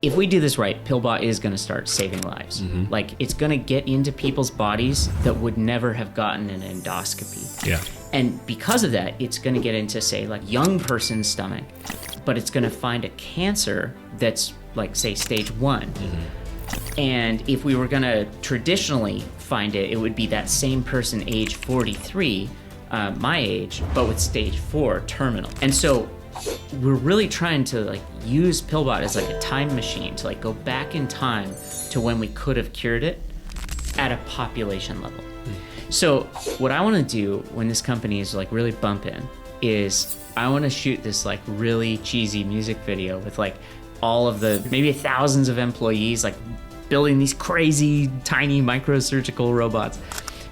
if we do this right, PillBot is going to start saving lives. Like, it's going to get into people's bodies that would never have gotten an endoscopy. Yeah. And because of that, it's going to get into, say, like young person's stomach, but it's going to find a cancer that's like, say, stage 1. And if we were going to traditionally find it, it would be that same person, age 43, my age, but with stage 4, terminal. And so we're really trying to like use PillBot as like a time machine to like go back in time to when we could have cured it at a population level. So what I want to do when this company is like really bumping is I want to shoot this like really cheesy music video with like all of the maybe thousands of employees like building these crazy tiny microsurgical robots.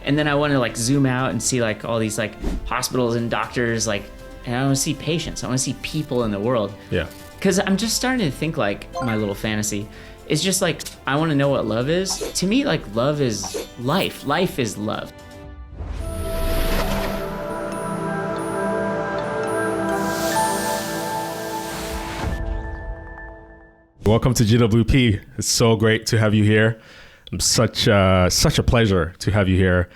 And then I want to like zoom out and see like all these like hospitals and doctors, like, and I want to see patients. I want to see people in the world. Yeah. Because I'm just starting to think like my little fantasy is just like, I want to know what love is. To me, like love is life. Life is love. Welcome to GWP. It's so great to have you here. It's such a pleasure to have you here.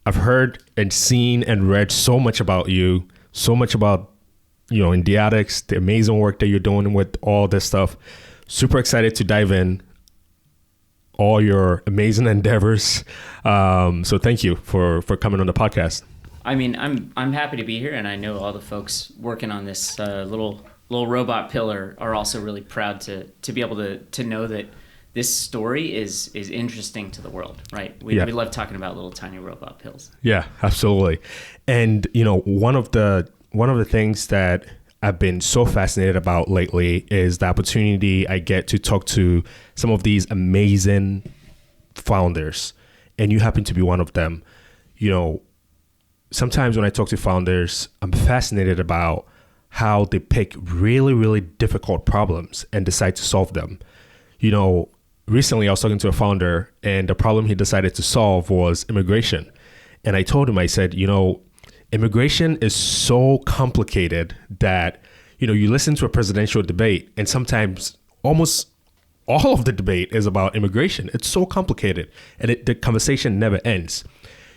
I've heard and seen and read so much about you, so much about, Endiatx, the amazing work that you're doing with all this stuff. Super excited to dive in all your amazing endeavors. So thank you for coming on the podcast. I mean, I'm happy to be here, and I know all the folks working on this little robot pillar are also really proud to be able to know that this story is interesting to the world, right? We love talking about little tiny robot pills. Yeah, absolutely. And one of the things that I've been so fascinated about lately is the opportunity I get to talk to some of these amazing founders, and you happen to be one of them. Sometimes when I talk to founders, I'm fascinated about how they pick really, really difficult problems and decide to solve them. Recently I was talking to a founder, and the problem he decided to solve was immigration. And I told him, I said, immigration is so complicated that, you listen to a presidential debate and sometimes almost all of the debate is about immigration. It's so complicated and the conversation never ends.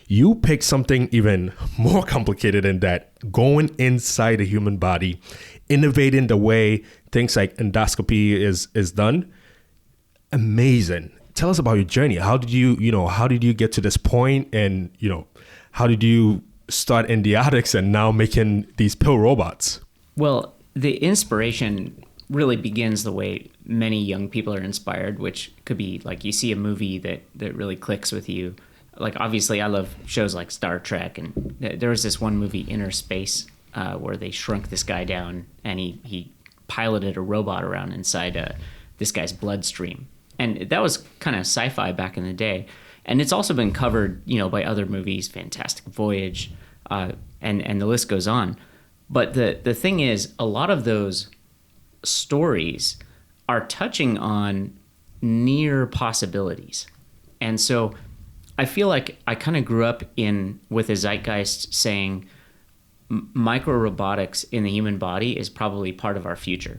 You pick something even more complicated than that, going inside a human body, innovating the way things like endoscopy is done. Amazing. Tell us about your journey. How did you get to this point? And, how did you start Endiatx and now making these pill robots? Well, the inspiration really begins the way many young people are inspired, which could be like you see a movie that really clicks with you. Like, obviously, I love shows like Star Trek, and there was this one movie, Inner Space, where they shrunk this guy down, and he piloted a robot around inside this guy's bloodstream. And that was kind of sci-fi back in the day. And it's also been covered, by other movies, Fantastic Voyage, and the list goes on. But the thing is, a lot of those stories are touching on near possibilities. And so I feel like I kind of grew up with a zeitgeist saying micro-robotics in the human body is probably part of our future.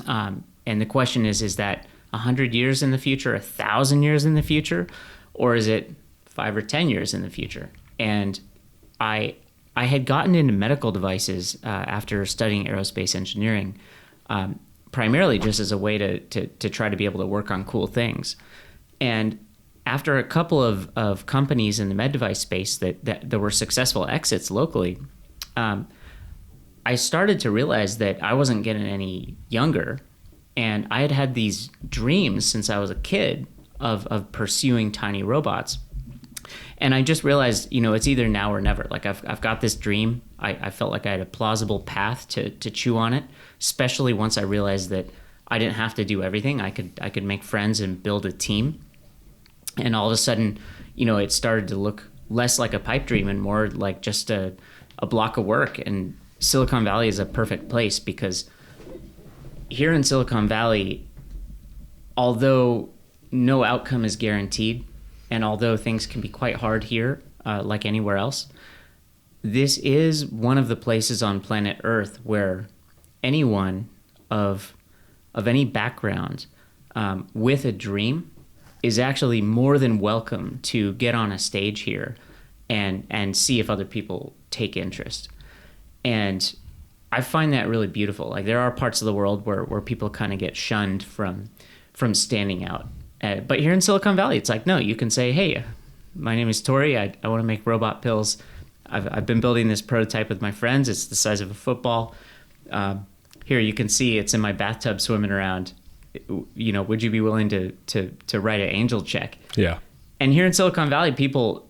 And the question is that 100 years in the future, 1,000 years in the future, or is it 5 or 10 years in the future? And I had gotten into medical devices after studying aerospace engineering, primarily just as a way to try to be able to work on cool things. And after a couple of companies in the med device space that were successful exits locally, I started to realize that I wasn't getting any younger. And I had these dreams since I was a kid of pursuing tiny robots. And I just realized, it's either now or never. Like I've got this dream. I felt like I had a plausible path to chew on it, especially once I realized that I didn't have to do everything. I could make friends and build a team. And all of a sudden, it started to look less like a pipe dream and more like just a block of work. And Silicon Valley is a perfect place because here in Silicon Valley, although no outcome is guaranteed, and although things can be quite hard here, like anywhere else, this is one of the places on planet Earth where anyone of any background with a dream is actually more than welcome to get on a stage here and see if other people take interest. And I find that really beautiful. Like, there are parts of the world where people kind of get shunned from standing out. But here in Silicon Valley, it's like, no, you can say, hey, my name is Torrey. I want to make robot pills. I've been building this prototype with my friends. It's the size of a football. Here, you can see it's in my bathtub swimming around. You know, would you be willing to write an angel check? Yeah. And here in Silicon Valley, people,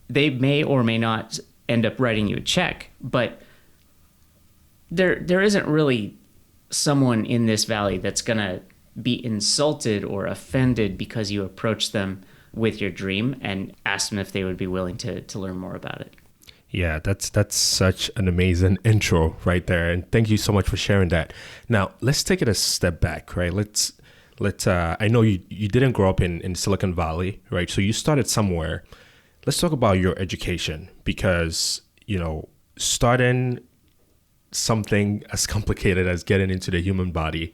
they may or may not end up writing you a check, but there isn't really someone in this valley that's going to be insulted or offended because you approach them with your dream and ask them if they would be willing to learn more about it. Yeah, that's such an amazing intro right there, and thank you so much for sharing that. Now, let's take it a step back, right? Let's I know you didn't grow up in Silicon Valley, right? So you started somewhere. Let's talk about your education, because, you know, starting something as complicated as getting into the human body,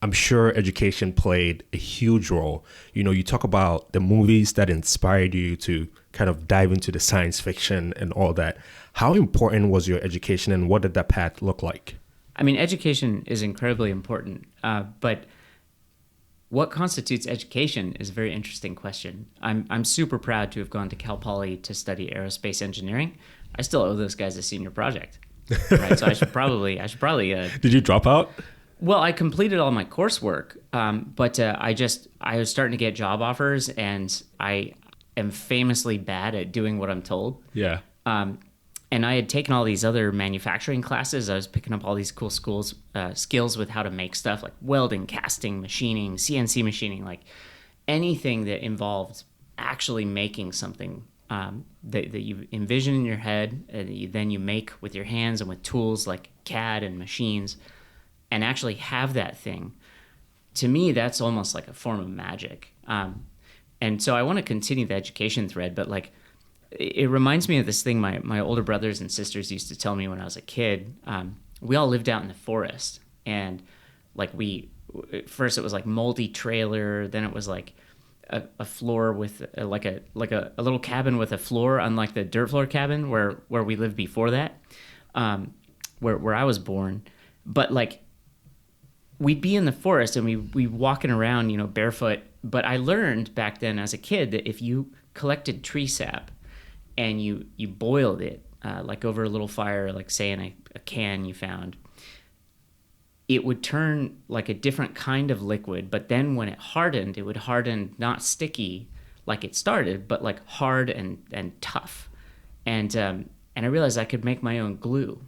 I'm sure education played a huge role. You know, you talk about the movies that inspired you to kind of dive into the science fiction and all that. How important was your education, and what did that path look like? I mean, education is incredibly important, but what constitutes education is a very interesting question. I'm super proud to have gone to Cal Poly to study aerospace engineering. I still owe those guys a senior project, right? So I should probably. Did you drop out? Well, I completed all my coursework, but I was starting to get job offers, and I am famously bad at doing what I'm told. Yeah. And I had taken all these other manufacturing classes. I was picking up all these cool skills with how to make stuff like welding, casting, machining, CNC machining, like anything that involved actually making something that you envision in your head, and then you make with your hands and with tools like CAD and machines, and actually have that thing. To me, that's almost like a form of magic. And so I want to continue the education thread, but like, it reminds me of this thing my older brothers and sisters used to tell me when I was a kid. We all lived out in the forest, and like first it was like moldy trailer, then it was like a floor with like a little cabin with a floor, unlike the dirt floor cabin where we lived before that, where I was born. But like, we'd be in the forest and we walking around, you know, barefoot. But I learned back then as a kid that if you collected tree sap and you boiled it, like over a little fire, like say in a can you found, it would turn like a different kind of liquid. But then when it hardened, it would harden not sticky like it started, but like hard and tough. And I realized I could make my own glue,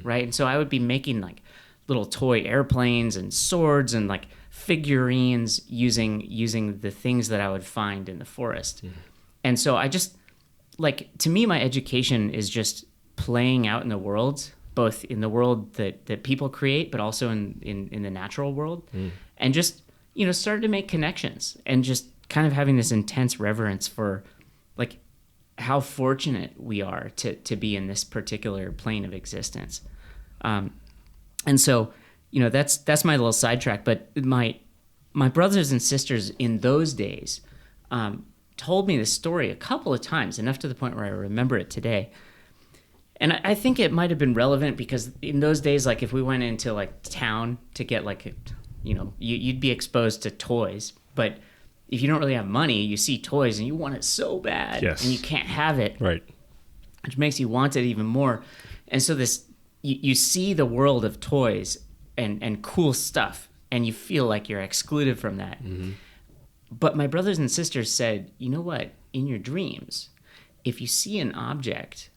right? And so I would be making like little toy airplanes and swords and like figurines using the things that I would find in the forest. And so I just, like, to me, my education is just playing out in the world, both in the world that people create, but also in the natural world. And just, you know, started to make connections and just kind of having this intense reverence for like how fortunate we are to be in this particular plane of existence. And so, you know, that's my little sidetrack. But my brothers and sisters in those days told me this story a couple of times, enough to the point where I remember it today. And I think it might have been relevant because in those days, like if we went into like town to get like, you know, you'd be exposed to toys. But if you don't really have money, you see toys and you want it so bad. Yes. And you can't have it. Right. Which makes you want it even more. And so you see the world of toys and cool stuff, and you feel like you're excluded from that. But my brothers and sisters said, you know what? In your dreams, if you see an object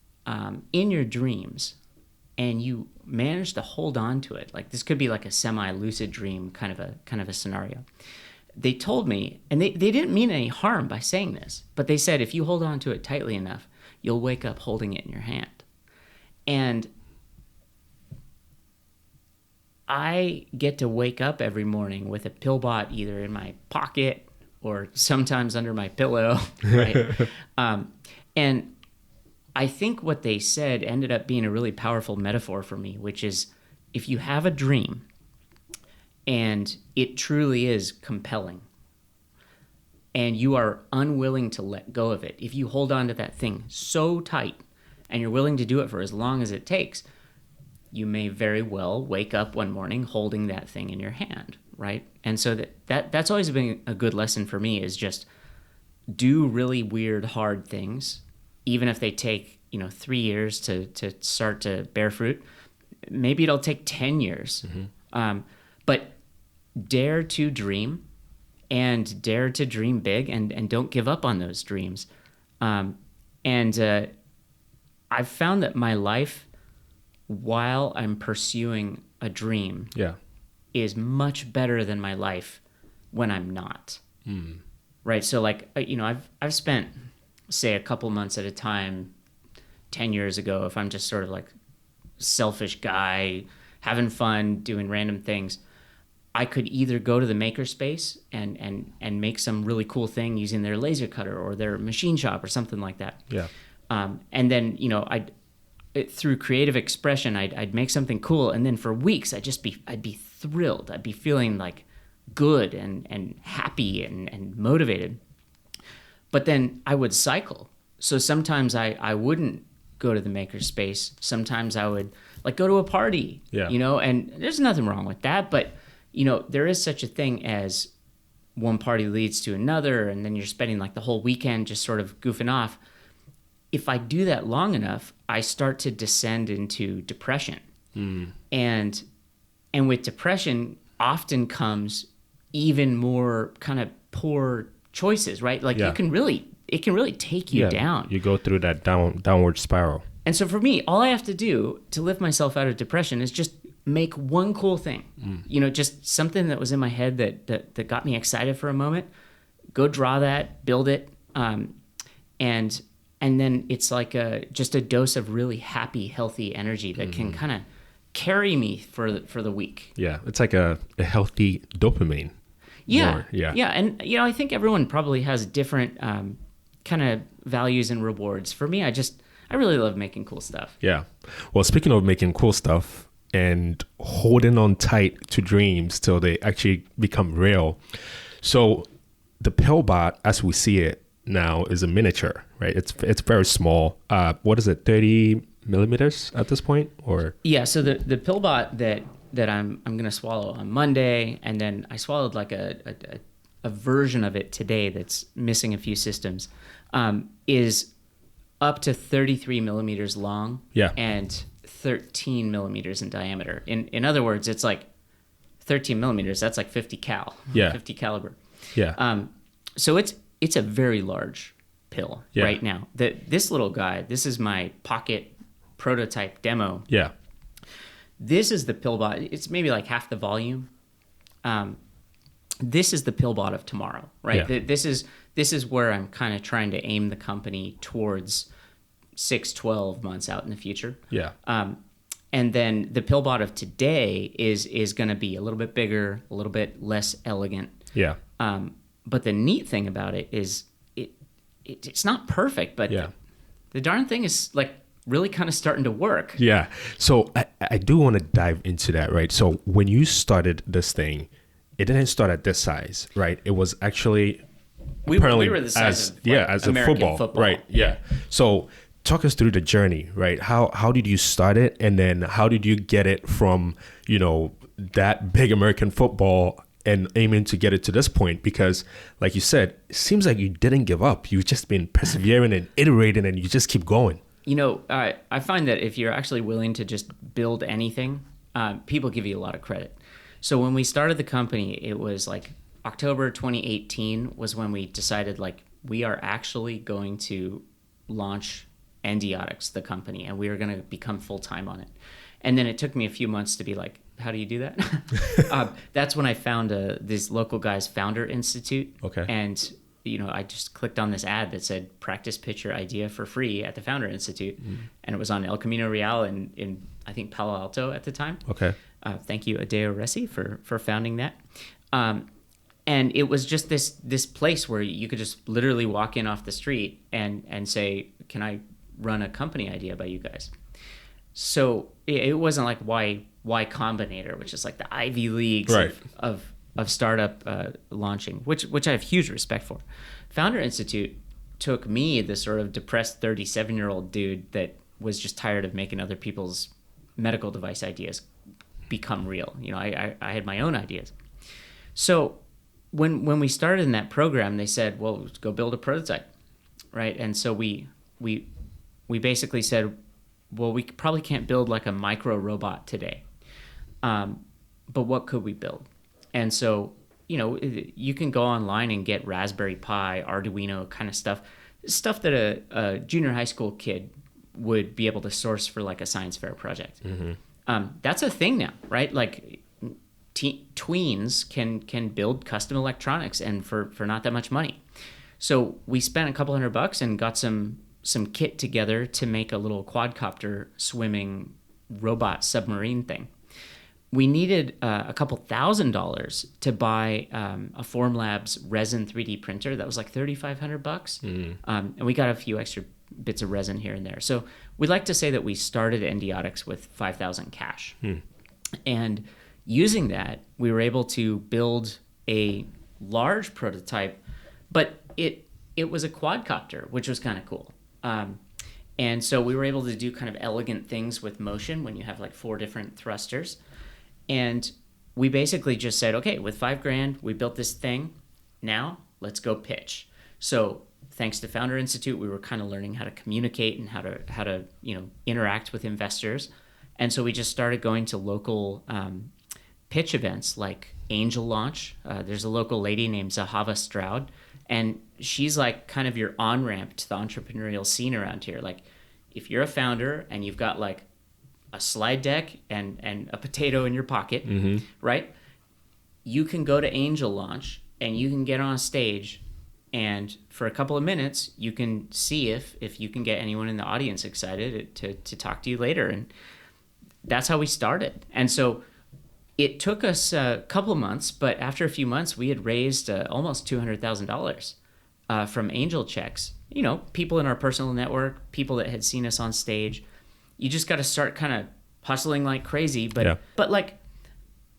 in your dreams and you manage to hold on to it, like this could be like a semi-lucid dream kind of a scenario. They told me, and they didn't mean any harm by saying this, but they said if you hold on to it tightly enough, you'll wake up holding it in your hand. And I get to wake up every morning with a PillBot either in my pocket or sometimes under my pillow, right? And I think what they said ended up being a really powerful metaphor for me, which is if you have a dream and it truly is compelling, and you are unwilling to let go of it, if you hold on to that thing so tight and you're willing to do it for as long as it takes, you may very well wake up one morning holding that thing in your hand, right? And so that's always been a good lesson for me, is just do really weird, hard things, even if they take 3 years to start to bear fruit. Maybe it'll take 10 years. But dare to dream, and dare to dream big, and don't give up on those dreams. I've found that my life, while I'm pursuing a dream, is much better than my life when I'm not. Right? So like, I've spent, say, a couple months at a time 10 years ago, if I'm just sort of like selfish guy, having fun, doing random things, I could either go to the makerspace and make some really cool thing using their laser cutter or their machine shop or something like that. And then, through creative expression, I'd make something cool, and then for weeks I'd be thrilled. I'd be feeling like good and happy and motivated. But then I would cycle. So sometimes I wouldn't go to the makerspace. Sometimes I would like go to a party, and there's nothing wrong with that. But, there is such a thing as one party leads to another, and then you're spending like the whole weekend just sort of goofing off. If I do that long enough, I start to descend into depression. And with depression often comes even more kind of poor choices, right? Like it can really take you down. You go through that downward spiral. And so for me, all I have to do to lift myself out of depression is just make one cool thing, just something that was in my head that got me excited for a moment. Go draw that, build it, and then it's like just a dose of really happy, healthy energy that can kind of carry me for the week. Yeah, it's like a healthy dopamine. Yeah. And, I think everyone probably has different kind of values and rewards. For me, I really love making cool stuff. Yeah. Well, speaking of making cool stuff and holding on tight to dreams till they actually become real. So the PillBot, as we see it now, is a miniature, right? It's very small. What is it, 30 millimeters at this point? Or yeah, so the PillBot that I'm gonna swallow on Monday, and then I swallowed like a version of it today that's missing a few systems, is up to 33 millimeters long, and 13 millimeters in diameter. In other words, it's like 13 millimeters. That's like 50 caliber. So it's a very large pill right now. This little guy, this is my pocket prototype demo. This is the PillBot. It's maybe like half the volume. This is the PillBot of tomorrow, right? This is where I'm kind of trying to aim the company towards 6-12 months out in the future. And then the PillBot of today is going to be a little bit bigger, a little bit less elegant. But the neat thing about it is it's not perfect, but the darn thing is like really kind of starting to work. So I do want to dive into that, right? So when you started this thing, it didn't start at this size, right? It was actually we were the size of as American a football, right? So talk us through the journey, right? How did you start it, and then how did you get it from that big American football and aiming to get it to this point? Because like you said, it seems like you didn't give up. You've just been persevering and iterating, and you just keep going. I find that if you're actually willing to just build anything, people give you a lot of credit. So when we started the company, it was like October 2018 was when we decided like we are actually going to launch Endiatx, the company, and we were going to become full-time on it. And then it took me a few months to be like, how do you do that? That's when I found this local guy's Founder Institute. And I just clicked on this ad that said practice pitch your idea for free at the Founder Institute. And it was on El Camino Real in I think Palo Alto at the time. Thank you, Adeo Resi, for founding that. And it was just this place where you could just literally walk in off the street and say, can I run a company idea by you guys? So it wasn't like, why Y Combinator, which is like the Ivy Leagues Right. of startup launching, which I have huge respect for. Founder Institute took me, the sort of depressed 37-year-old dude that was just tired of making other people's medical device ideas become real. You know, I had my own ideas. So when we started in that program, they said, well, let's go build a prototype, right? And so we basically said, well, we probably can't build like a micro robot today, but what could we build? And so, you know, you can go online and get Raspberry Pi, Arduino kind of stuff that a junior high school kid would be able to source for like a science fair project. That's a thing now, right? Like tweens can build custom electronics and for not that much money. So we spent a couple $100 and got some kit together to make a little quadcopter swimming robot submarine thing. We needed a couple $1,000s to buy a Formlabs resin 3D printer that was like $3,500, and we got a few extra bits of resin here and there. So we like to say that we started Endiatx with $5,000 cash, and using that, we were able to build a large prototype, but it was a quadcopter, which was kind of cool. And so we were able to do kind of elegant things with motion when you have like 4 different thrusters. And we basically just said, okay, with $5,000, we built this thing. Now let's go pitch. So thanks to Founder Institute, we were kind of learning how to communicate and how to interact with investors. And so we just started going to local pitch events like Angel Launch. There's a local lady named Zahava Stroud, and she's like kind of your on-ramp to the entrepreneurial scene around here. Like if you're a founder and you've got like a slide deck and a potato in your pocket, right? You can go to Angel Launch and you can get on a stage, and for a couple of minutes, you can see if you can get anyone in the audience excited to talk to you later. And that's how we started. And so it took us a couple of months, but after a few months, we had raised almost $200,000 from angel checks. You know, people in our personal network, people that had seen us on stage. You just got to start kind of hustling like crazy, but like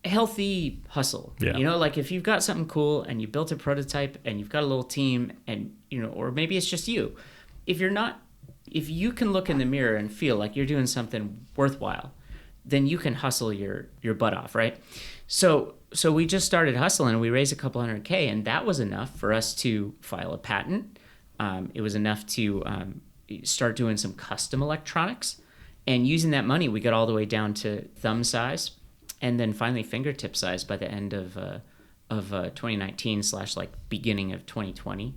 healthy hustle. Yeah. You know, like if you've got something cool and you built a prototype and you've got a little team, and you know, or maybe it's just you. If you can look in the mirror and feel like you're doing something worthwhile, then you can hustle your butt off, right? So we just started hustling, and we raised a couple $100K, and that was enough for us to file a patent. It was enough to start doing some custom electronics. And using that money, we got all the way down to thumb size, and then finally fingertip size by the end of 2019 / like beginning of 2020,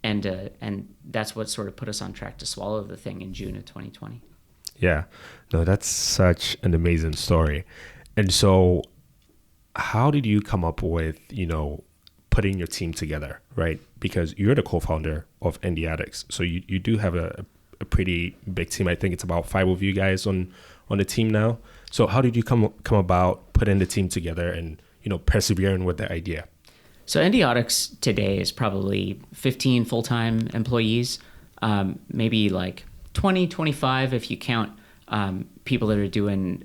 and that's what sort of put us on track to swallow the thing in June of 2020. Yeah, no, that's such an amazing story. And so, how did you come up with putting your team together, right? Because you're the co-founder of Endiatx, so you do have a pretty big team. I think it's about 5 of you guys on the team now. So how did you come about putting the team together and persevering with the idea? So Endiatx today is probably 15 full-time employees, maybe like 20, 25 if you count people that are doing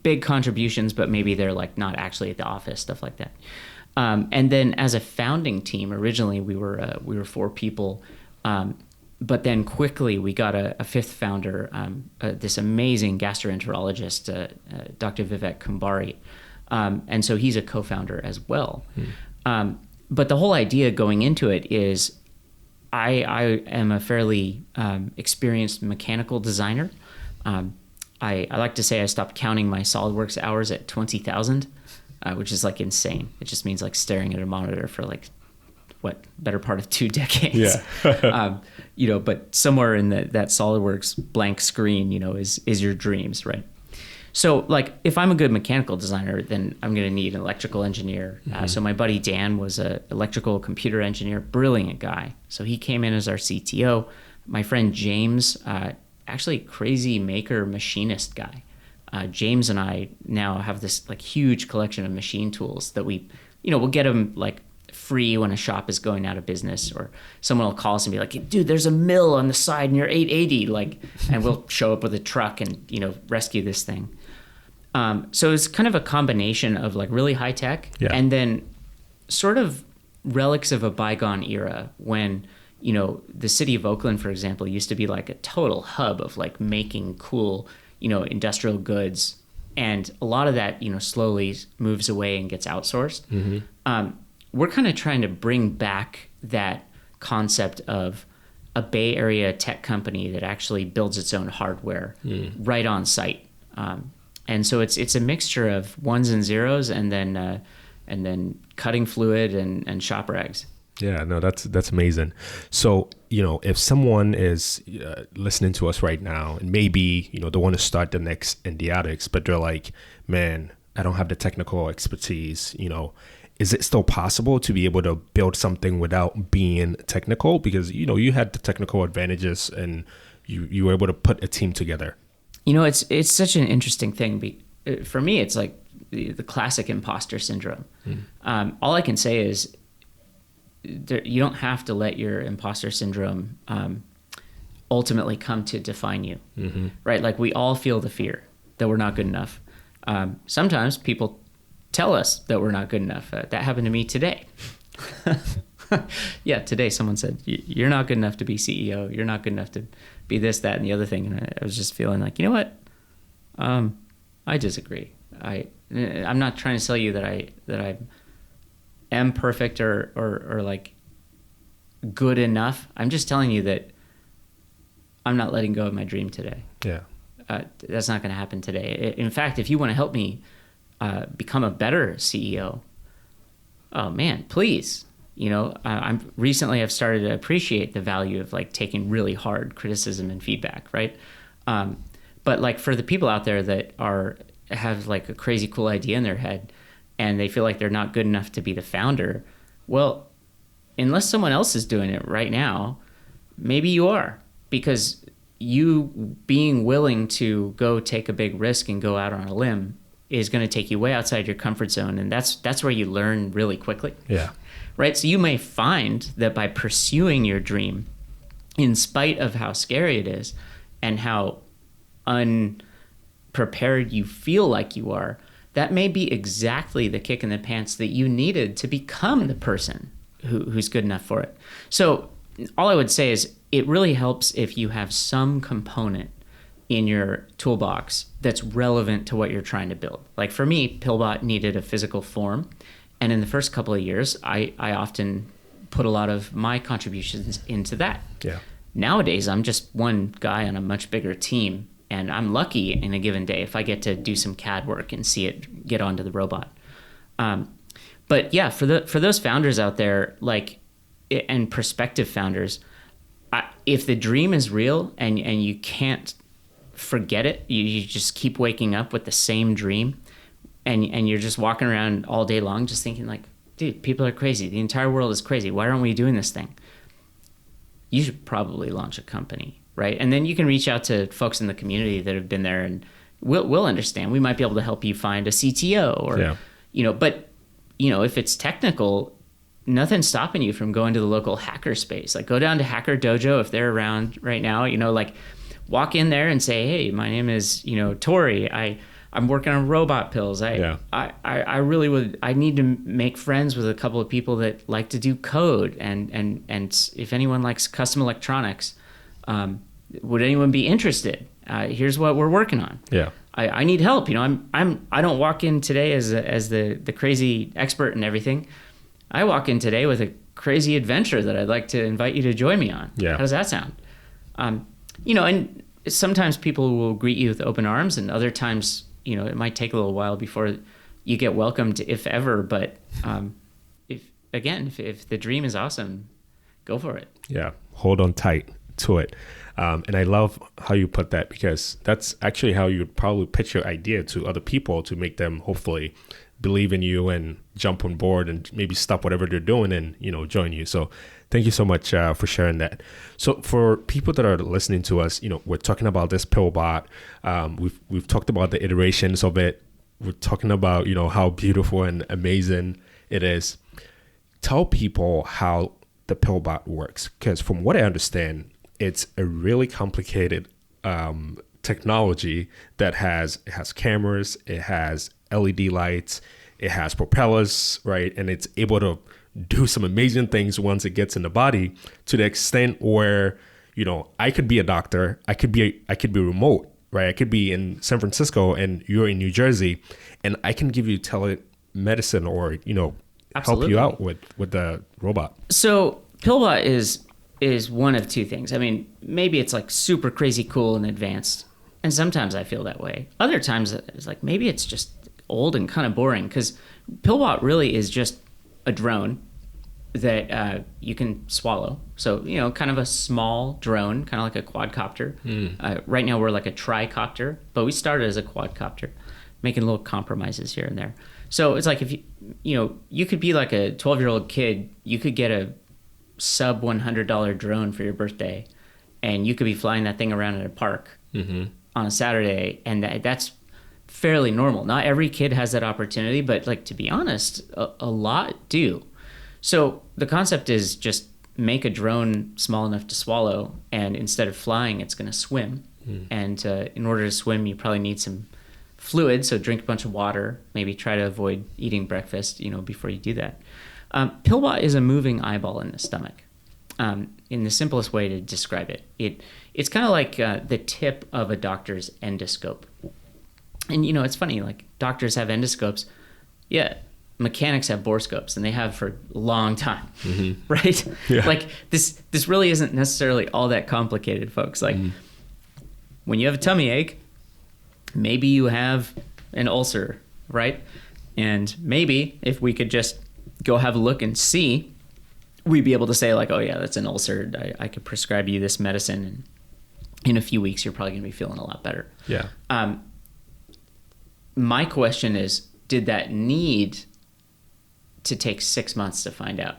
big contributions, but maybe they're like not actually at the office, stuff like that. And then as a founding team, originally we were 4 people. But then quickly we got a 5th founder, this amazing gastroenterologist, Dr. Vivek Kumbari. And so he's a co-founder as well. But the whole idea going into it is I am a fairly experienced mechanical designer. I like to say I stopped counting my SolidWorks hours at 20,000, which is like insane. It just means like staring at a monitor for like better part of 2 decades. Yeah. But somewhere in that SolidWorks blank screen, is your dreams, right? So like if I'm a good mechanical designer, then I'm going to need an electrical engineer. So my buddy Dan was an electrical computer engineer, brilliant guy. So he came in as our CTO. My friend James, actually crazy maker machinist guy. James and I now have this like huge collection of machine tools that we'll get them like free when a shop is going out of business, or someone will call us and be like, dude, there's a mill on the side near 880, and we'll show up with a truck and rescue this thing. So it's kind of a combination of like really high tech Yeah. and then sort of relics of a bygone era when, the city of Oakland, for example, used to be like a total hub of like making cool, industrial goods. And a lot of that, slowly moves away and gets outsourced. We're kind of trying to bring back that concept of a Bay Area tech company that actually builds its own hardware right on site. And so it's a mixture of ones and zeros and then cutting fluid and shop rags. Yeah, no, that's amazing. So, if someone is listening to us right now and maybe, they want to start the next Endiatx, but they're like, man, I don't have the technical expertise, is it still possible to be able to build something without being technical? Because, you had the technical advantages and you were able to put a team together. It's such an interesting thing. For me, it's like the classic imposter syndrome. All I can say is you don't have to let your imposter syndrome ultimately come to define you, right? Like we all feel the fear that we're not good enough. Sometimes people tell us that we're not good enough. That happened to me today. Yeah, today someone said, you're not good enough to be CEO. You're not good enough to be this, that, and the other thing. And I was just feeling like, you know what? I disagree. I'm not trying to tell you that I am perfect or like good enough. I'm just telling you that I'm not letting go of my dream today. Yeah. That's not going to happen today. In fact, if you want to help me become a better CEO, oh man, please. I've started to appreciate the value of like taking really hard criticism and feedback, right? But like for the people out there that have like a crazy cool idea in their head and they feel like they're not good enough to be the founder, well, unless someone else is doing it right now, maybe you are, because you being willing to go take a big risk and go out on a limb is going to take you way outside your comfort zone, and that's where you learn really quickly. Yeah. Right? So you may find that by pursuing your dream, in spite of how scary it is and how unprepared you feel like you are, that may be exactly the kick in the pants that you needed to become the person who's good enough for it. So all I would say is it really helps if you have some component in your toolbox that's relevant to what you're trying to build. Like for me, PillBot needed a physical form. And in the first couple of years, I often put a lot of my contributions into that. Yeah. Nowadays, I'm just one guy on a much bigger team. And I'm lucky in a given day if I get to do some CAD work and see it get onto the robot. But yeah, for those founders out there, like, and prospective founders, if the dream is real and you can't forget it, you just keep waking up with the same dream, and you're just walking around all day long just thinking like, dude, people are crazy. The entire world is crazy. Why aren't we doing this thing? You should probably launch a company, right? And then you can reach out to folks in the community that have been there, and we'll understand. We might be able to help you find a CTO or, but if it's technical, nothing's stopping you from going to the local hacker space. Like go down to Hacker Dojo if they're around right now, like walk in there and say, hey, my name is, Torrey. I'm working on robot pills. I really would. I need to make friends with a couple of people that like to do code, and if anyone likes custom electronics, would anyone be interested? Here's what we're working on. Yeah. I need help. I don't walk in today as the crazy expert and everything. I walk in today with a crazy adventure that I'd like to invite you to join me on. Yeah. How does that sound? And sometimes people will greet you with open arms, and other times, it might take a little while before you get welcomed, if ever. But if the dream is awesome, go for it. Yeah. Hold on tight to it. And I love how you put that, because that's actually how you would probably pitch your idea to other people to make them hopefully believe in you and jump on board and maybe stop whatever they're doing and, join you. So thank you so much for sharing that. So for people that are listening to us, we're talking about this PillBot. We've talked about the iterations of it. We're talking about, how beautiful and amazing it is. Tell people how the PillBot works, because from what I understand, it's a really complicated technology that has cameras, it has LED lights, it has propellers, right? And it's able to do some amazing things once it gets in the body, to the extent where, I could be a doctor, I could be remote, right? I could be in San Francisco and you're in New Jersey, and I can give you telemedicine or, help you out with the robot. So PillBot is one of two things. I mean, maybe it's like super crazy cool and advanced, and sometimes I feel that way. Other times it's like maybe it's just old and kind of boring, because PillBot really is just a drone that you can swallow. So, kind of a small drone, kind of like a quadcopter. Right now we're like a tricopter, but we started as a quadcopter, making little compromises here and there. So it's like if you could be like a 12-year-old kid, you could get a sub $100 drone for your birthday, and you could be flying that thing around at a park on a Saturday, and that's fairly normal. Not every kid has that opportunity, but like, to be honest, a lot do. So the concept is just make a drone small enough to swallow, and instead of flying, it's going to swim. And in order to swim, you probably need some fluid, so drink a bunch of water, maybe try to avoid eating breakfast, before you do that. PillBot is a moving eyeball in the stomach. In the simplest way to describe it, it's kind of like the tip of a doctor's endoscope. And, it's funny, like doctors have endoscopes. Yeah, mechanics have borescopes, and they have for a long time, right? Yeah. Like this really isn't necessarily all that complicated, folks. Like when you have a tummy ache, maybe you have an ulcer, right? And maybe if we could just go have a look and see, we'd be able to say like, oh yeah, that's an ulcer. I could prescribe you this medicine, and in a few weeks, you're probably going to be feeling a lot better. Yeah. My question is, did that need to take 6 months to find out?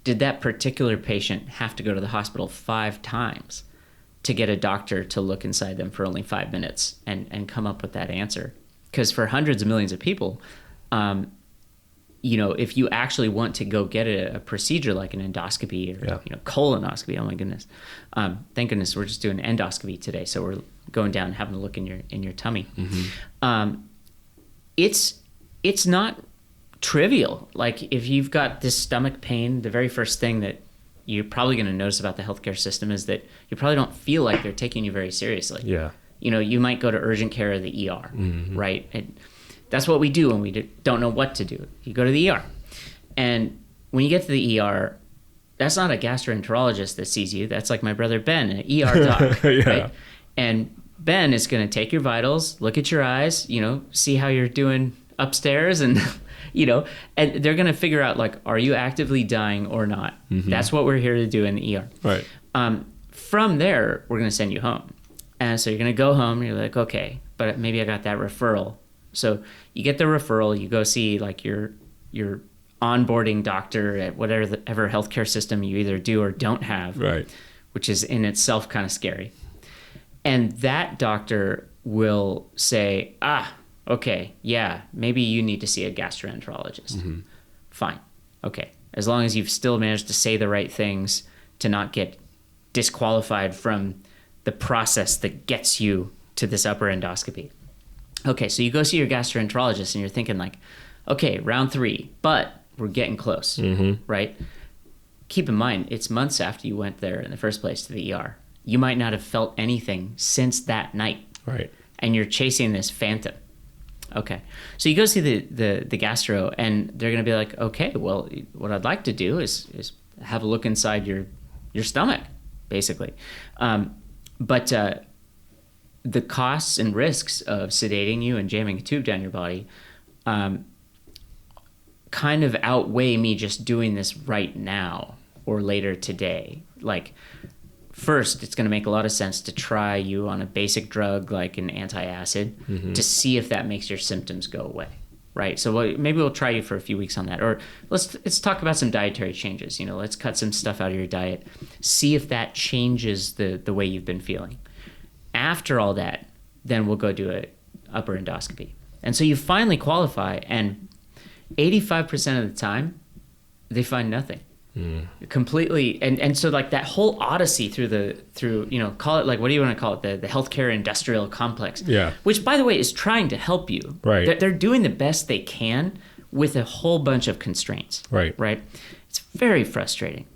Did that particular patient have to go to the hospital 5 times to get a doctor to look inside them for only 5 minutes and come up with that answer? Because for hundreds of millions of people, if you actually want to go get a procedure like an endoscopy or colonoscopy, oh my goodness, thank goodness we're just doing endoscopy today, so we're going down and having a look in your tummy. It's not trivial. Like if you've got this stomach pain, the very first thing that you're probably going to notice about the healthcare system is that you probably don't feel like they're taking you very seriously. Yeah. You might go to urgent care or the ER, right? And that's what we do when we don't know what to do. You go to the ER. And when you get to the ER, that's not a gastroenterologist that sees you. That's like my brother Ben, an ER doc, right? And Ben is going to take your vitals, look at your eyes, see how you're doing upstairs, and and they're going to figure out, like, are you actively dying or not? That's what we're here to do in the ER. Right. From there, we're going to send you home. And so you're going to go home, and you're like, okay, but maybe I got that referral. So you get the referral, you go see like your onboarding doctor at whatever healthcare system you either do or don't have, right? Which is in itself kind of scary. And that doctor will say, okay, yeah, maybe you need to see a gastroenterologist. Fine. Okay. As long as you've still managed to say the right things to not get disqualified from the process that gets you to this upper endoscopy. Okay, so you go see your gastroenterologist and you're thinking like, okay, round 3, but we're getting close, right? Keep in mind, it's months after you went there in the first place to the ER. You might not have felt anything since that night. Right. And you're chasing this phantom. Okay. So you go see the gastro, and they're going to be like, okay, well, what I'd like to do is have a look inside your stomach, basically. But the costs and risks of sedating you and jamming a tube down your body kind of outweigh me just doing this right now or later today. Like, first, it's going to make a lot of sense to try you on a basic drug like an antacid to see if that makes your symptoms go away, right? So maybe we'll try you for a few weeks on that. Or let's talk about some dietary changes. Let's cut some stuff out of your diet. See if that changes the way you've been feeling. After all that, then we'll go do an upper endoscopy. And so you finally qualify, and 85% of the time, they find nothing. Completely. And so like that whole odyssey through, you know, call it like, what do you want to call it? The healthcare industrial complex. Yeah. Which, by the way, is trying to help you. Right. They're doing the best they can with a whole bunch of constraints. Right. Right. It's very frustrating.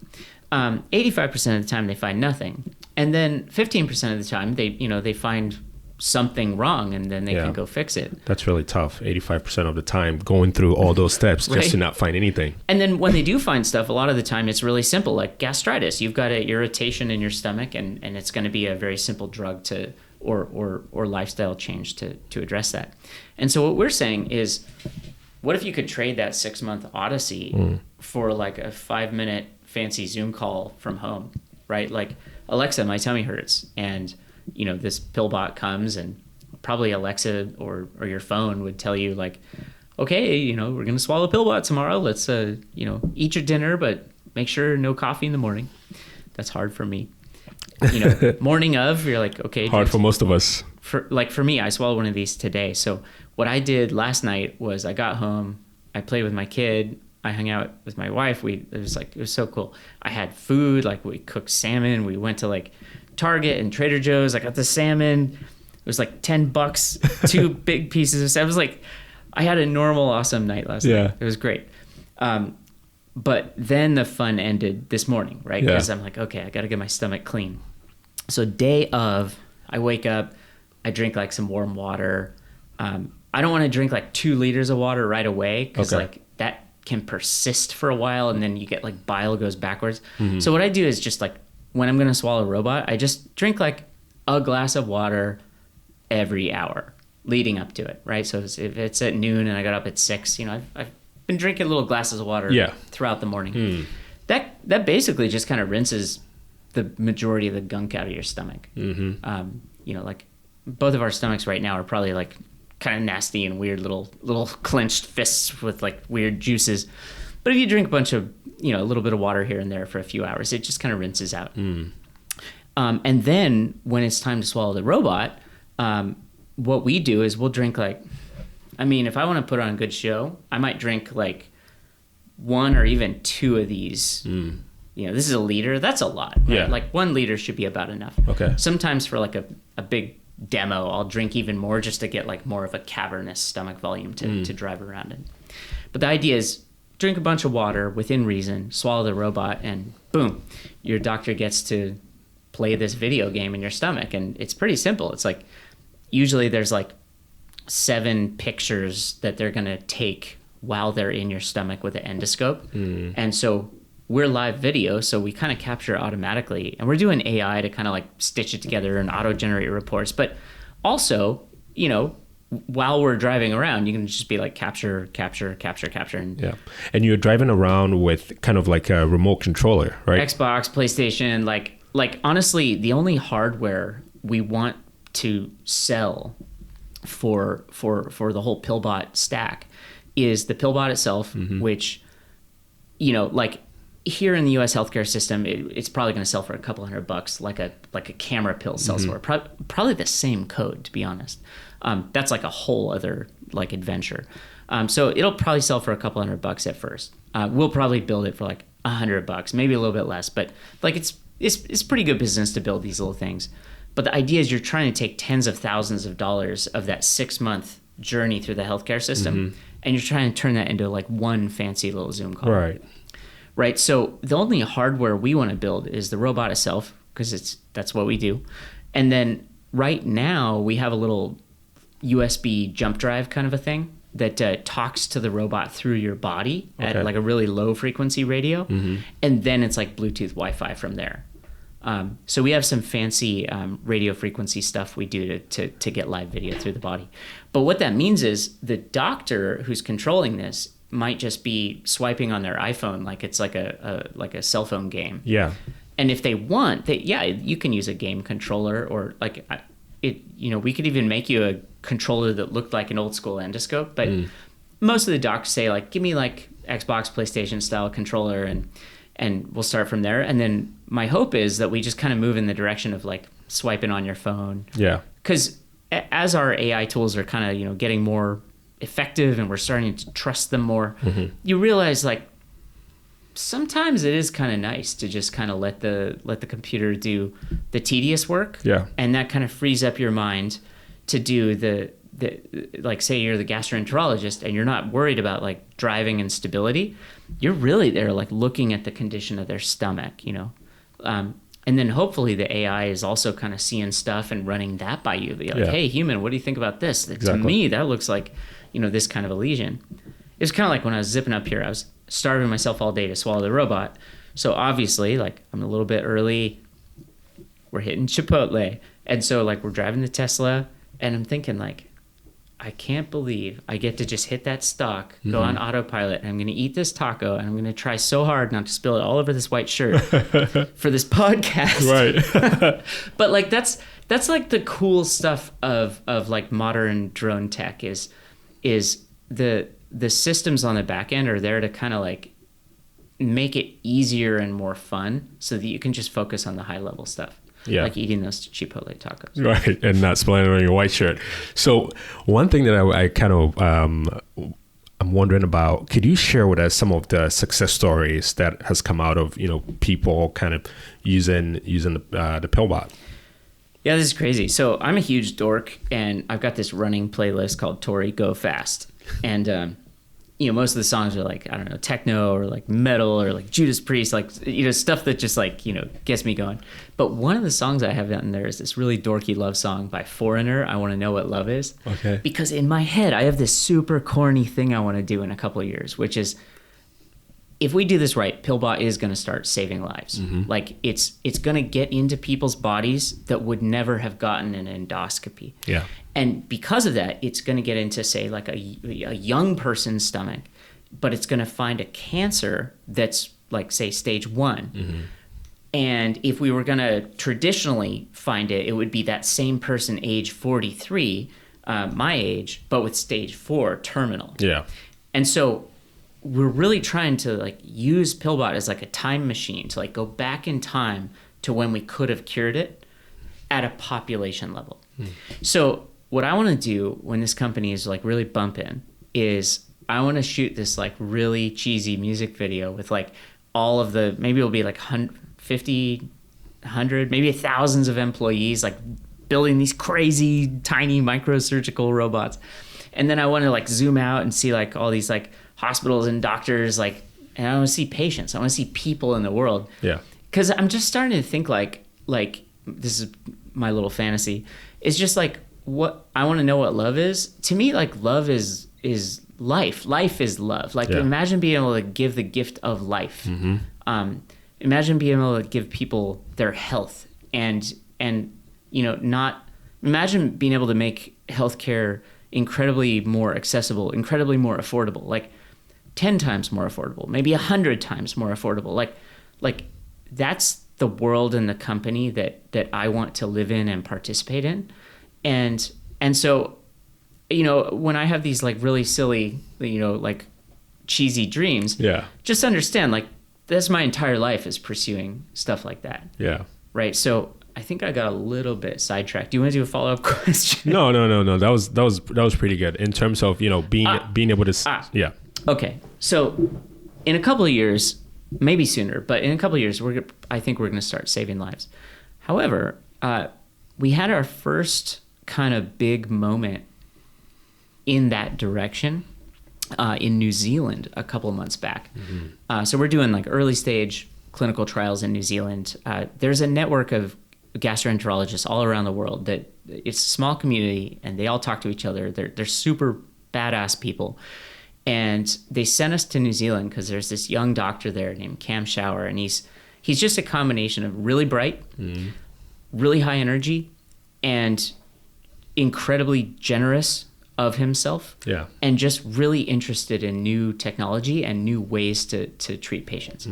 85% of the time they find nothing. And then 15% of the time they find something wrong, and then they can go fix it. That's really tough. 85% of the time going through all those steps just to not find anything. And then when they do find stuff, a lot of the time it's really simple, like gastritis. You've got an irritation in your stomach, and it's going to be a very simple drug or lifestyle change to address that. And so what we're saying is, what if you could trade that 6-month odyssey for like a 5-minute fancy Zoom call from home, right? Like, Alexa, my tummy hurts, and you know, this PillBot comes, and probably Alexa or your phone would tell you like, okay, you know, we're going to swallow PillBot tomorrow. Let's, you know, eat your dinner, but make sure no coffee in the morning. That's hard for me. You know, morning of, you're like, okay. Hard for most of us. For me, I swallowed one of these today. So what I did last night was I got home, I played with my kid, I hung out with my wife. It was so cool. I had food, like we cooked salmon. We went to like Target and Trader Joe's. I got the salmon. It was like $10, 2 big pieces of salmon. I was like, I had a normal, awesome night last night. It was great. But then the fun ended this morning, right? Because I'm like, okay, I got to get my stomach clean. So day of, I wake up, I drink like some warm water. I don't want to drink like 2 liters of water right away, because like that can persist for a while, and then you get like bile goes backwards. So what I do is just like, when I'm going to swallow a robot, I just drink like a glass of water every hour leading up to it, right? So if it's at noon and I got up at 6, you know, I've been drinking little glasses of water throughout the morning. That basically just kind of rinses the majority of the gunk out of your stomach. You know, like both of our stomachs right now are probably like kind of nasty and weird little clenched fists with like weird juices. But if you drink a bunch of, you know, a little bit of water here and there for a few hours, it just kind of rinses out. And then when it's time to swallow the robot, what we do is we'll drink like, I mean, if I want to put on a good show, I might drink like 1 or even 2 of these. You know, this is a liter. That's a lot. Right? Yeah. Like 1 liter should be about enough. Okay. Sometimes for like a big demo, I'll drink even more just to get like more of a cavernous stomach volume to drive around in. But the idea is, drink a bunch of water within reason, swallow the robot, and boom, your doctor gets to play this video game in your stomach. And it's pretty simple. It's like, usually there's like 7 pictures that they're going to take while they're in your stomach with an endoscope. And so we're live video, so we kind of capture automatically, and we're doing AI to kind of like stitch it together and auto-generate reports. But also, you know, while we're driving around, you can just be like capture. And you're driving around with kind of like a remote controller, right? Xbox, PlayStation, like honestly, the only hardware we want to sell for the whole PillBot stack is the PillBot itself, which, you know, like here in the U.S. healthcare system, it's probably going to sell for $200, like a camera pill sells for probably the same code, to be honest. That's like a whole other like adventure. So it'll probably sell for $200 at first. We'll probably build it for like $100, maybe a little bit less, but like it's pretty good business to build these little things. But the idea is you're trying to take tens of thousands of dollars of that 6-month journey through the healthcare system, and you're trying to turn that into like one fancy little Zoom call. Right. So the only hardware we want to build is the robot itself, because that's what we do. And then right now we have a little USB jump drive kind of a thing that talks to the robot through your body at like a really low frequency radio. And then it's like Bluetooth Wi-Fi from there. So we have some fancy radio frequency stuff we do to get live video through the body. But what that means is the doctor who's controlling this might just be swiping on their iPhone like it's like a cell phone game. Yeah. And if they want, you can use a game controller, or like we could even make you a controller that looked like an old school endoscope. But most of the docs say like, give me like Xbox, PlayStation style controller, and we'll start from there. And then my hope is that we just kind of move in the direction of like swiping on your phone. Yeah. Because as our AI tools are kind of, getting more effective and we're starting to trust them more, you realize like sometimes it is kind of nice to just kind of let the computer do the tedious work. Yeah. And that kind of frees up your mind to do the like, say you're the gastroenterologist and you're not worried about like driving and stability. You're really there like looking at the condition of their stomach, you know. And then hopefully the AI is also kind of seeing stuff and running that by you. Be like, hey, human, what do you think about this? To me, that looks like, you know, this kind of a lesion. It's kind of like when I was zipping up here, I was starving myself all day to swallow the robot. So obviously, like, I'm a little bit early. We're hitting Chipotle. And so, like, we're driving the Tesla, and I'm thinking, like, I can't believe I get to just hit that stock, go on autopilot, and I'm going to eat this taco, and I'm going to try so hard not to spill it all over this white shirt for this podcast. Right. But, like, that's like the cool stuff of like modern drone tech is the systems on the back end are there to kind of like make it easier and more fun so that you can just focus on the high level stuff. Yeah. Like eating those Chipotle tacos. Right. And not spilling on your white shirt. So one thing that I kind of, I'm wondering about, could you share with us some of the success stories that has come out of, you know, people kind of using the PillBot? Yeah, this is crazy. So I'm a huge dork, and I've got this running playlist called Torrey Go Fast. And, you know, most of the songs are like, I don't know, techno or like metal or like Judas Priest, like, you know, stuff that just like, you know, gets me going. But one of the songs I have on there is this really dorky love song by Foreigner, I Want to Know What Love Is. Okay. Because in my head, I have this super corny thing I want to do in a couple of years, which is, if we do this right, PillBot is going to start saving lives. Like it's going to get into people's bodies that would never have gotten an endoscopy. Yeah. And because of that, it's going to get into, say, like a young person's stomach, but it's going to find a cancer that's like, say, stage 1. And if we were going to traditionally find it, it would be that same person, age 43, my age, but with stage 4, terminal. Yeah. And so we're really trying to like use PillBot as like a time machine to like go back in time to when we could have cured it at a population level. So what I want to do when this company is like really bumping is I want to shoot this like really cheesy music video with like all of the, maybe it'll be like 50, 100, maybe thousands of employees like building these crazy tiny microsurgical robots. And then I want to like zoom out and see like all these like hospitals and doctors, like, and I want to see patients. I want to see people in the world. Yeah. Because I'm just starting to think like this is my little fantasy. It's just like what I want to know what love is. To me, like love is life. Life is love. Like imagine being able to give the gift of life. Imagine being able to give people their health and you know, not imagine being able to make healthcare incredibly more accessible, incredibly more affordable, like 10 times more affordable, maybe 100 times more affordable. Like that's the world and the company that I want to live in and participate in. And so, you know, when I have these like really silly, you know, like cheesy dreams, just understand like that's my entire life is pursuing stuff like that. Yeah. Right. So I think I got a little bit sidetracked. Do you want to do a follow-up question? No. That was pretty good in terms of, you know, being able to. Yeah. Okay. So in a couple of years, maybe sooner, but in a couple of years, I think we're going to start saving lives. However, we had our first kind of big moment in that direction in New Zealand a couple of months back. So we're doing like early stage clinical trials in New Zealand. There's a network of gastroenterologists all around the world that it's a small community and they all talk to each other. They're super badass people. And they sent us to New Zealand because there's this young doctor there named Cam Shower, and he's just a combination of really bright, really high energy, and incredibly generous of himself. Yeah. And just really interested in new technology and new ways to treat patients.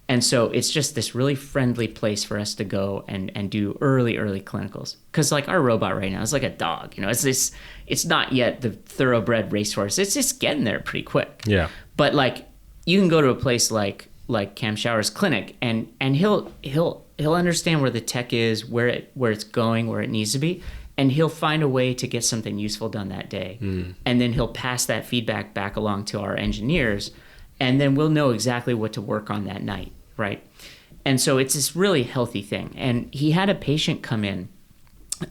And so it's just this really friendly place for us to go and do early clinicals. Because like our robot right now is like a dog, you know, it's not yet the thoroughbred racehorse. It's just getting there pretty quick. Yeah. But like you can go to a place like Cam Shower's clinic and he'll understand where the tech is, where it's going, where it needs to be. And he'll find a way to get something useful done that day. And then he'll pass that feedback back along to our engineers. and then we'll know exactly what to work on that night, right? And so it's this really healthy thing. And he had a patient come in,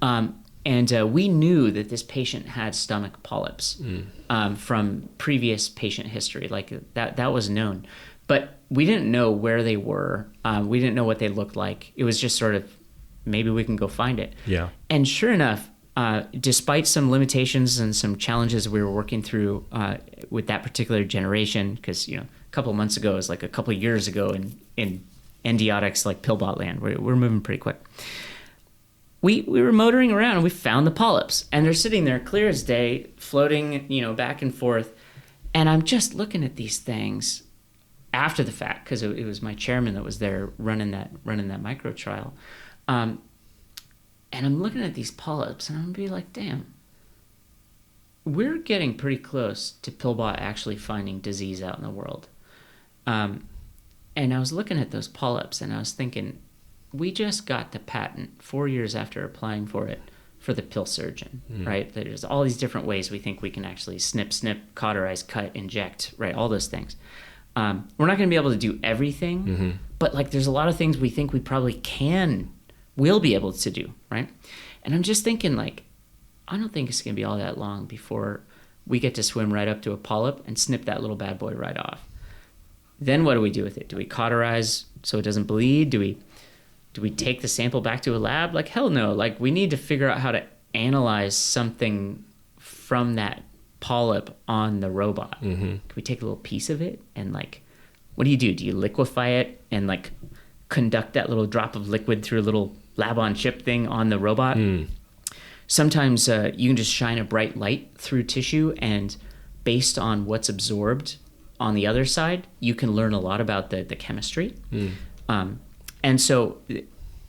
and we knew that this patient had stomach polyps from previous patient history. Like that was known. But we didn't know where they were. We didn't know what they looked like. It was just sort of, maybe we can go find it. Yeah. And sure enough, despite some limitations and some challenges we were working through with that particular generation, because a couple of months ago is like a couple of years ago in Endiatx, like PillBot land, we're moving pretty quick. We were motoring around and we found the polyps, and they're sitting there clear as day, floating back and forth. And I'm just looking at these things after the fact, because it was my chairman that was there running that micro trial. And I'm looking at these polyps, and I'm gonna be like, damn, we're getting pretty close to PillBot actually finding disease out in the world. And I was looking at those polyps, and I was thinking, we just got the patent 4 years after applying for it for the pill surgeon, right? There's all these different ways we think we can actually snip, cauterize, cut, inject, right? All those things. We're not going to be able to do everything, but like there's a lot of things we think we probably will be able to do, right? And I'm just thinking, like, I don't think it's going to be all that long before we get to swim right up to a polyp and snip that little bad boy right off. Then what do we do with it? Do we cauterize so it doesn't bleed? Do we take the sample back to a lab? Like, hell no. Like, we need to figure out how to analyze something from that polyp on the robot. Can we take a little piece of it and, like, what do? Do you liquefy it and, like, conduct that little drop of liquid through a little lab-on-chip thing on the robot? Sometimes you can just shine a bright light through tissue, and based on what's absorbed on the other side, you can learn a lot about the chemistry. And so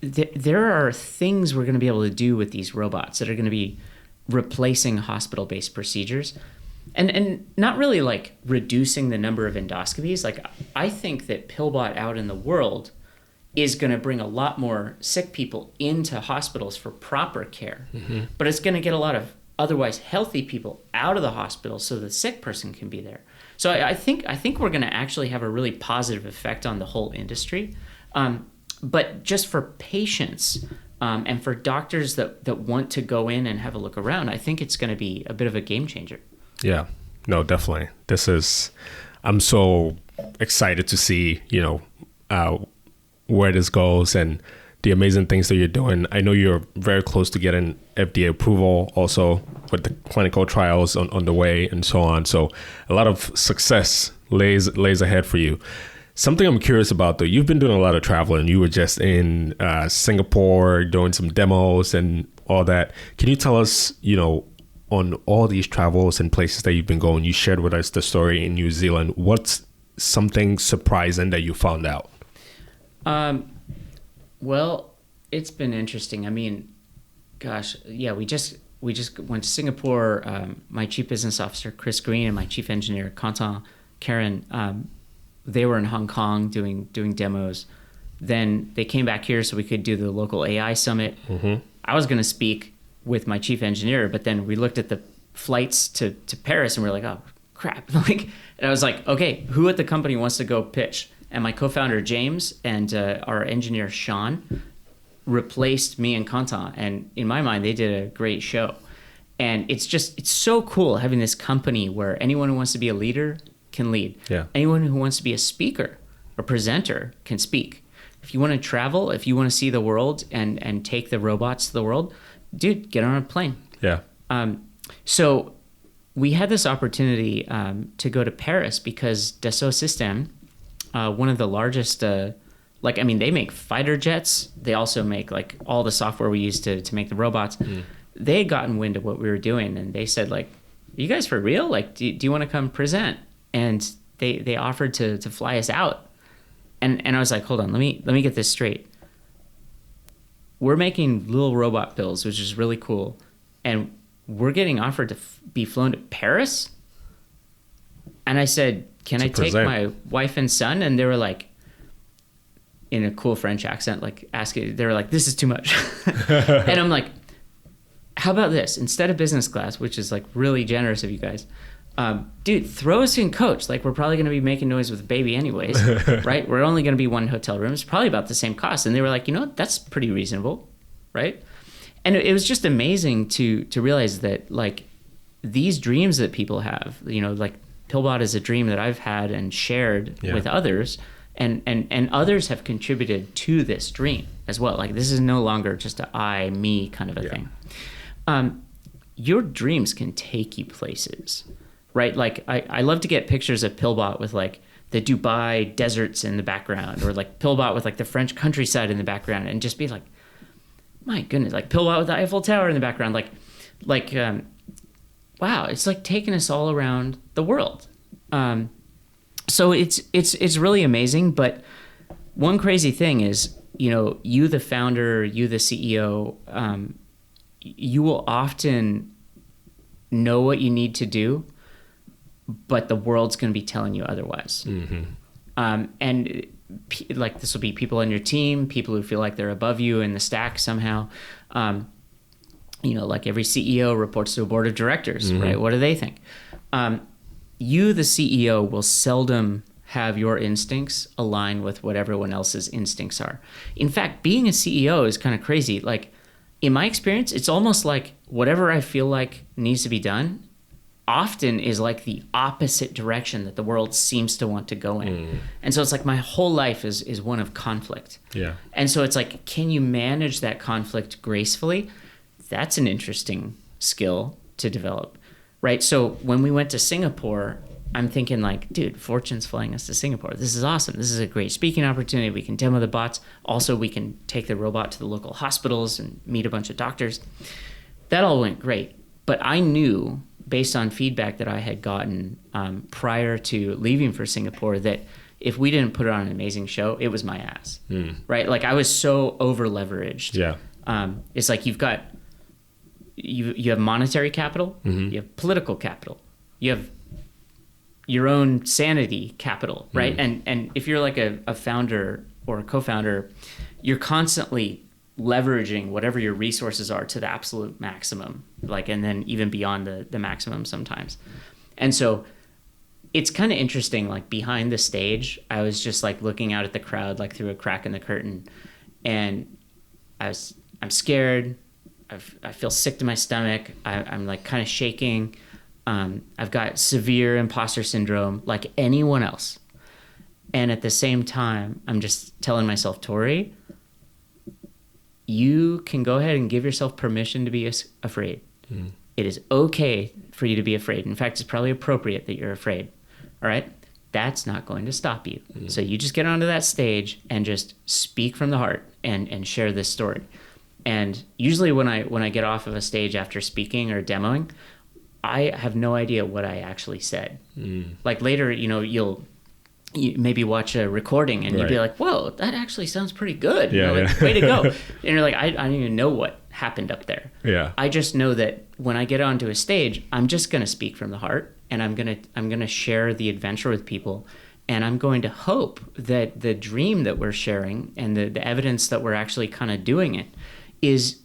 there are things we're going to be able to do with these robots that are going to be replacing hospital-based procedures, and not really like reducing the number of endoscopies. Like, I think that PillBot out in the world is going to bring a lot more sick people into hospitals for proper care, but it's going to get a lot of otherwise healthy people out of the hospital so the sick person can be there. So I think we're going to actually have a really positive effect on the whole industry. But just for patients and for doctors that want to go in and have a look around, I think it's going to be a bit of a game changer. Yeah, no, definitely. I'm so excited to see, where this goes and the amazing things that you're doing. I know you're very close to getting FDA approval also with the clinical trials on the way and so on. So a lot of success lays ahead for you. Something I'm curious about, though, you've been doing a lot of traveling. You were just in Singapore doing some demos and all that. Can you tell us, on all these travels and places that you've been going, you shared with us the story in New Zealand. What's something surprising that you found out? Well, it's been interesting. I mean, gosh, yeah, we just went to Singapore. My chief business officer, Chris Green, and my chief engineer, Karen, they were in Hong Kong doing demos. Then they came back here so we could do the local AI summit. I was going to speak with my chief engineer, but then we looked at the flights to Paris and we were like, oh, crap. And I was like, okay, who at the company wants to go pitch? And my co-founder, James, and our engineer, Sean, replaced me and Kantan. And in my mind, they did a great show. And it's so cool having this company where anyone who wants to be a leader can lead. Yeah. Anyone who wants to be a speaker or presenter can speak. If you want to travel, if you want to see the world and take the robots to the world, dude, get on a plane. Yeah. So we had this opportunity to go to Paris because Dassault Systèmes, one of the largest, they make fighter jets. They also make like all the software we use to make the robots. They had gotten wind of what we were doing, and they said, like, are you guys for real? Like, do you want to come present? And they offered to fly us out. And I was like, hold on, let me get this straight. We're making little robot pills, which is really cool. And we're getting offered to be flown to Paris? And I said, can I take my wife and son? And they were like, in a cool French accent, like asking, they were like, this is too much. And I'm like, how about this? Instead of business class, which is like really generous of you guys, dude, throw us in, coach. Like, we're probably going to be making noise with the baby anyways, right? We're only going to be one hotel room. It's probably about the same cost. And they were like, you know what? That's pretty reasonable, right? And it was just amazing to realize that, like, these dreams that people have, you know, like PillBot is a dream that I've had and shared with others, and others have contributed to this dream as well. Like, this is no longer just a I, me kind of a thing. Your dreams can take you places, right? Like, I love to get pictures of PillBot with like the Dubai deserts in the background, or like PillBot with like the French countryside in the background, and just be like, my goodness, like PillBot with the Eiffel Tower in the background, wow, it's like taking us all around the world. So it's really amazing. But one crazy thing is, you know, you the founder, you the CEO, you will often know what you need to do, but the world's going to be telling you otherwise. And like, this will be people on your team, people who feel like they're above you in the stack somehow. You know, like every CEO reports to a board of directors, right? What do they think? You, the CEO, will seldom have your instincts align with what everyone else's instincts are. In fact, being a CEO is kind of crazy. Like, in my experience, it's almost like whatever I feel like needs to be done often is like the opposite direction that the world seems to want to go in. And so it's like my whole life is one of conflict. Yeah. And so it's like, can you manage that conflict gracefully? That's an interesting skill to develop, right? So when we went to Singapore, I'm thinking like, dude, Fortune's flying us to Singapore. This is awesome. This is a great speaking opportunity. We can demo the bots. Also, we can take the robot to the local hospitals and meet a bunch of doctors. That all went great. But I knew, based on feedback that I had gotten prior to leaving for Singapore, that if we didn't put on an amazing show, it was my ass, right? Like, I was so over leveraged. Yeah. It's like you have monetary capital, you have political capital, you have your own sanity capital, right? And if you're like a founder or a co-founder, you're constantly leveraging whatever your resources are to the absolute maximum, like, and then even beyond the maximum sometimes. And so it's kind of interesting, like, behind the stage, I was just like looking out at the crowd, like through a crack in the curtain, and I'm scared. I feel sick to my stomach. I'm like kind of shaking. I've got severe imposter syndrome like anyone else. And at the same time, I'm just telling myself, Torrey, you can go ahead and give yourself permission to be afraid. It is okay for you to be afraid. In fact, it's probably appropriate that you're afraid. All right? That's not going to stop you. So you just get onto that stage and just speak from the heart and share this story. And usually when I get off of a stage after speaking or demoing, I have no idea what I actually said. Like, later, you know, you maybe watch a recording and you'd be like, whoa, that actually sounds pretty good. Yeah, you know, like, way to go. And you're like, I don't even know what happened up there. Yeah. I just know that when I get onto a stage, I'm just going to speak from the heart, and I'm going to share the adventure with people. And I'm going to hope that the dream that we're sharing and the evidence that we're actually kind of doing it is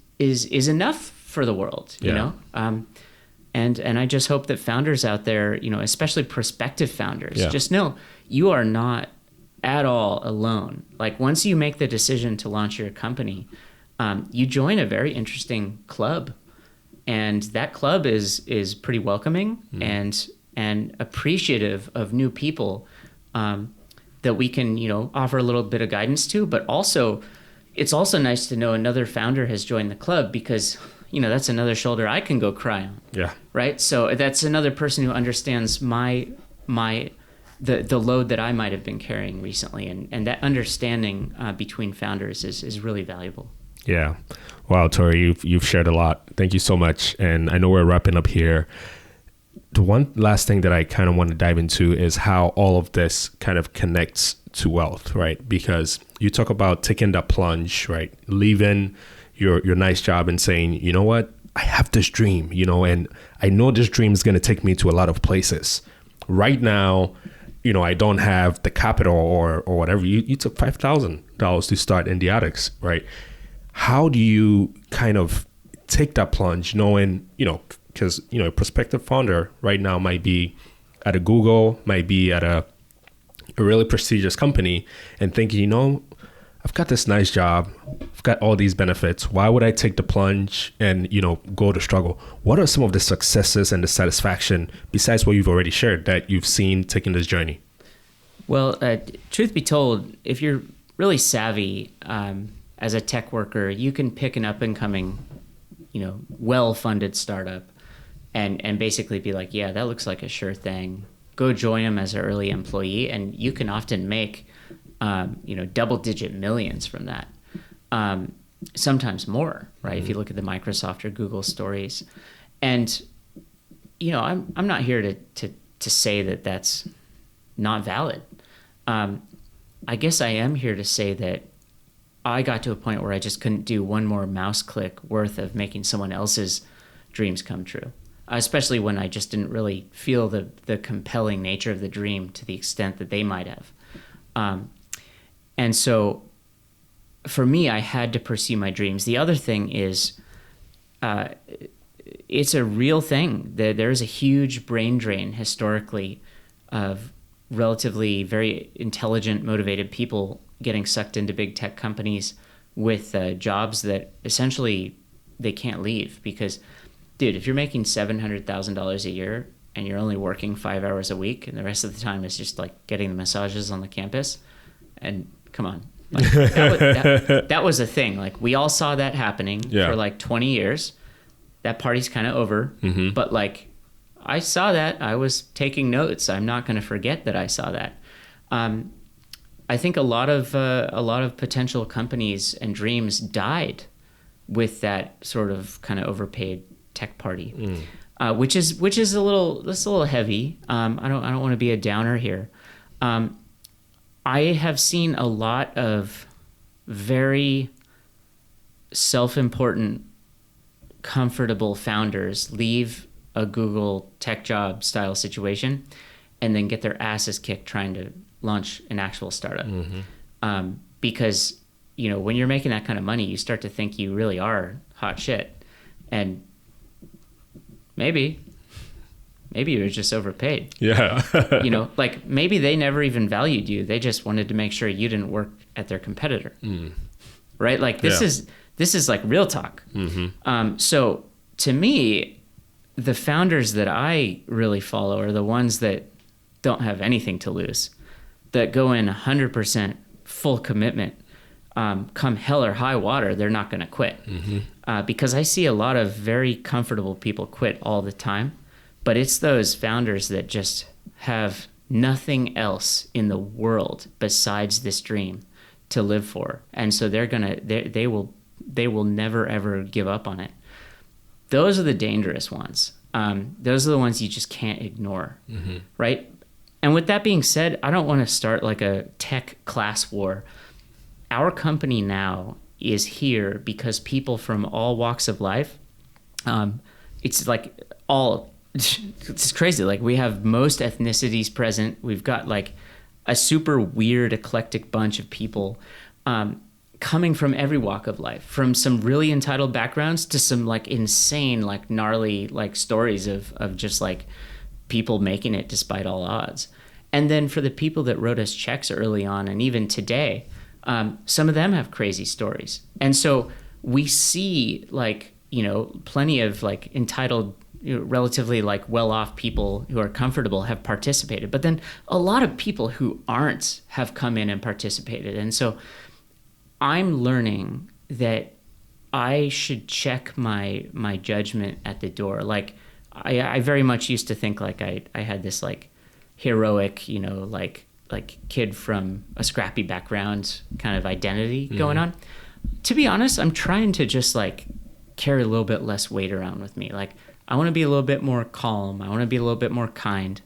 enough for the world, you know? And I just hope that founders out there, you know, especially prospective founders, just know you are not at all alone. Like, once you make the decision to launch your company, you join a very interesting club, and that club is pretty welcoming and appreciative of new people that we can, you know, offer a little bit of guidance to. But also, it's also nice to know another founder has joined the club, because, you know, that's another shoulder I can go cry on. Yeah. Right. So that's another person who understands the load that I might have been carrying recently, and that understanding between founders is really valuable. Yeah. Wow, Torrey, you've shared a lot. Thank you so much. And I know we're wrapping up here. The one last thing that I kind of want to dive into is how all of this kind of connects to wealth, right? Because you talk about taking that plunge, right? Leaving your nice job and saying, you know what, I have this dream, you know, and I know this dream is going to take me to a lot of places. Right now, you know, I don't have the capital or whatever. You took $5,000 to start Endiatx, right? How do you kind of take that plunge knowing, you know, because, a prospective founder right now might be at a Google, might be at a really prestigious company and thinking, I've got this nice job. I've got all these benefits. Why would I take the plunge and, go to struggle? What are some of the successes and the satisfaction besides what you've already shared that you've seen taking this journey? Well, truth be told, if you're really savvy as a tech worker, you can pick an up and coming, well-funded startup and basically be like, yeah, that looks like a sure thing. Go join them as an early employee, and you can often make double-digit millions from that. Sometimes more, right? Mm-hmm. If you look at the Microsoft or Google stories, and I'm not here to say that that's not valid. I guess I am here to say that I got to a point where I just couldn't do one more mouse click worth of making someone else's dreams come true. Especially when I just didn't really feel the compelling nature of the dream to the extent that they might have. And so for me, I had to pursue my dreams. The other thing is it's a real thing. There's a huge brain drain historically of relatively very intelligent, motivated people getting sucked into big tech companies with jobs that essentially they can't leave because, dude, if you're making $700,000 a year and you're only working 5 hours a week and the rest of the time is just like getting the massages on the campus, and come on, like, that was a thing. Like we all saw that happening for like 20 years. That party's kind of over, but like I saw that. I was taking notes. I'm not going to forget that I saw that. I think a lot of potential companies and dreams died with that sort of kind of overpaid tech party, which is a little heavy. I don't want to be a downer here. I have seen a lot of very self-important, comfortable founders leave a Google tech job style situation and then get their asses kicked trying to launch an actual startup. Because, when you're making that kind of money, you start to think you really are hot shit. And maybe you're just overpaid. Yeah. Like maybe they never even valued you. They just wanted to make sure you didn't work at their competitor. Right? Like this is like real talk. So to me, the founders that I really follow are the ones that don't have anything to lose, that go in 100% full commitment. Come hell or high water, they're not going to quit. Because I see a lot of very comfortable people quit all the time, but it's those founders that just have nothing else in the world besides this dream to live for. And so they will never ever give up on it. Those are the dangerous ones. Those are the ones you just can't ignore, right? And with that being said, I don't want to start like a tech class war. Our company now is here because people from all walks of life, it's like it's crazy. Like we have most ethnicities present. We've got like a super weird, eclectic bunch of people coming from every walk of life, from some really entitled backgrounds to some like insane, like gnarly, like stories of just like people making it despite all odds. And then for the people that wrote us checks early on and even today, some of them have crazy stories. And so we see like, plenty of like entitled, relatively like well-off people who are comfortable have participated. But then a lot of people who aren't have come in and participated. And so I'm learning that I should check my judgment at the door. Like I very much used to think like I had this like heroic, like kid from a scrappy background kind of identity going on. To be honest, I'm trying to just like carry a little bit less weight around with me. Like I want to be a little bit more calm. I want to be a little bit more kind.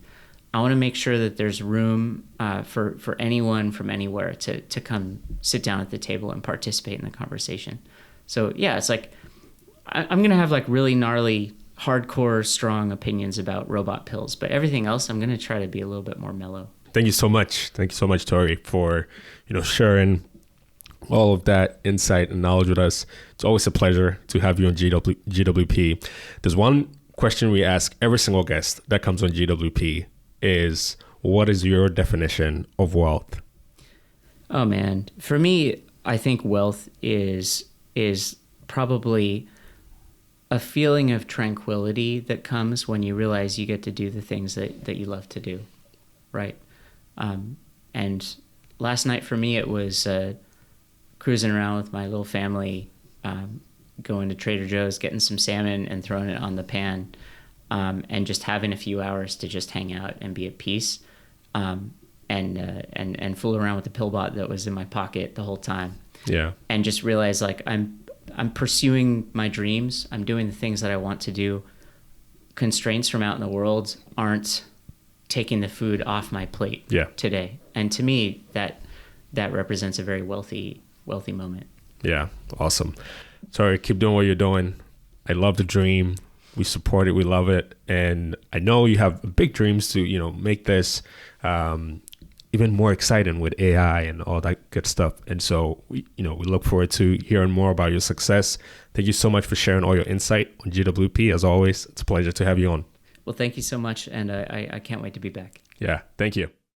I want to make sure that there's room for anyone from anywhere to come sit down at the table and participate in the conversation. So yeah, it's like I'm going to have like really gnarly, hardcore, strong opinions about robot pills, but everything else I'm going to try to be a little bit more mellow. Thank you so much. Thank you so much, Torrey, for sharing all of that insight and knowledge with us. It's always a pleasure to have you on GWP. There's one question we ask every single guest that comes on GWP is, what is your definition of wealth? Oh man, for me, I think wealth is probably a feeling of tranquility that comes when you realize you get to do the things that you love to do, right? And last night for me, it was cruising around with my little family, going to Trader Joe's, getting some salmon and throwing it on the pan, and just having a few hours to just hang out and be at peace, and fool around with the PillBot that was in my pocket the whole time. Yeah. And just realize like I'm pursuing my dreams. I'm doing the things that I want to do. Constraints from out in the world aren't taking the food off my plate today. And to me, that represents a very wealthy moment. Yeah. Awesome. Sorry, keep doing what you're doing. I love the dream. We support it. We love it. And I know you have big dreams to, make this even more exciting with AI and all that good stuff. And so, we look forward to hearing more about your success. Thank you so much for sharing all your insight on GWP. As always, it's a pleasure to have you on. Well, thank you so much. And I can't wait to be back. Yeah. Thank you.